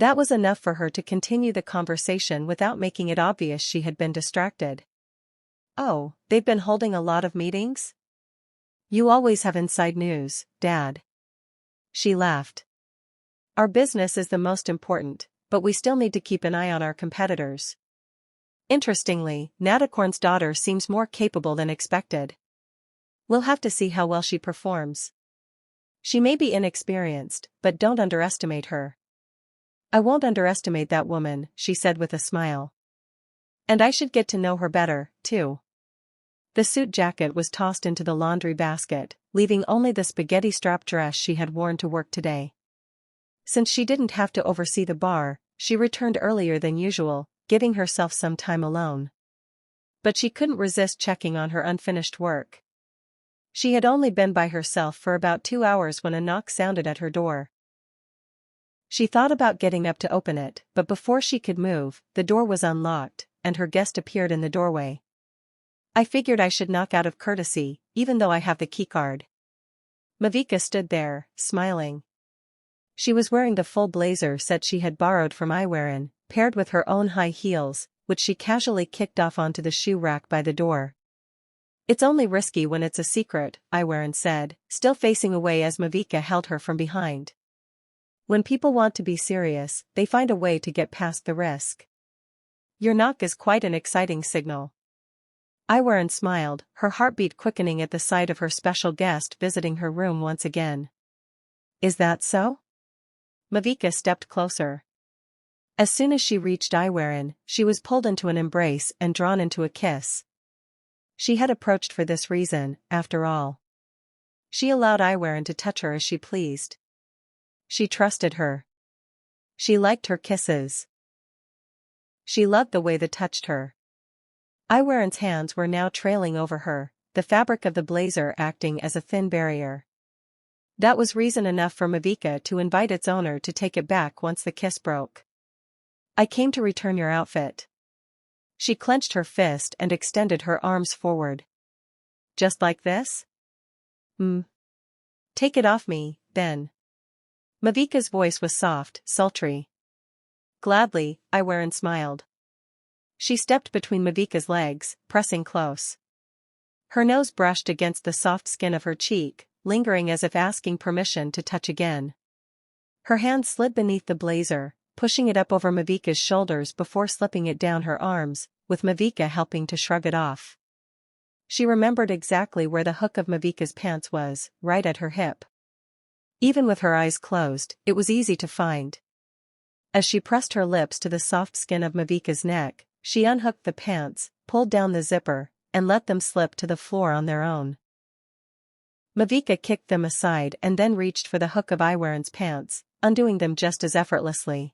That was enough for her to continue the conversation without making it obvious she had been distracted. "Oh, they've been holding a lot of meetings? You always have inside news, Dad." She laughed. "Our business is the most important, but we still need to keep an eye on our competitors." Interestingly, Natacorn's daughter seems more capable than expected. We'll have to see how well she performs. She may be inexperienced, but don't underestimate her. "I won't underestimate that woman," she said with a smile. "And I should get to know her better, too." The suit jacket was tossed into the laundry basket, leaving only the spaghetti-strap dress she had worn to work today. Since she didn't have to oversee the bar, she returned earlier than usual, giving herself some time alone. But she couldn't resist checking on her unfinished work. She had only been by herself for about 2 hours when a knock sounded at her door. She thought about getting up to open it, but before she could move, the door was unlocked, and her guest appeared in the doorway. "I figured I should knock out of courtesy, even though I have the keycard." Mavika stood there, smiling. She was wearing the full blazer set she had borrowed from Iwerin, paired with her own high heels, which she casually kicked off onto the shoe rack by the door. "It's only risky when it's a secret," Iwerin said, still facing away as Mavika held her from behind. "When people want to be serious, they find a way to get past the risk." "Your knock is quite an exciting signal." Iwerin smiled, her heartbeat quickening at the sight of her special guest visiting her room once again. "Is that so?" Mavika stepped closer. As soon as she reached Iwerin, she was pulled into an embrace and drawn into a kiss. She had approached for this reason, after all. She allowed Iwerin to touch her as she pleased. She trusted her. She liked her kisses. She loved the way they touched her. Iwerin's hands were now trailing over her, the fabric of the blazer acting as a thin barrier. That was reason enough for Mavika to invite its owner to take it back once the kiss broke. "I came to return your outfit." She clenched her fist and extended her arms forward. "Just like this?" Take it off me, then." Mavika's voice was soft, sultry. "Gladly," Iwerin smiled. She stepped between Mavika's legs, pressing close. Her nose brushed against the soft skin of her cheek, lingering as if asking permission to touch again. Her hand slid beneath the blazer, pushing it up over Mavika's shoulders before slipping it down her arms, with Mavika helping to shrug it off. She remembered exactly where the hook of Mavika's pants was, right at her hip. Even with her eyes closed, it was easy to find. As she pressed her lips to the soft skin of Mavika's neck, she unhooked the pants, pulled down the zipper, and let them slip to the floor on their own. Mavika kicked them aside and then reached for the hook of Iwerin's pants, undoing them just as effortlessly.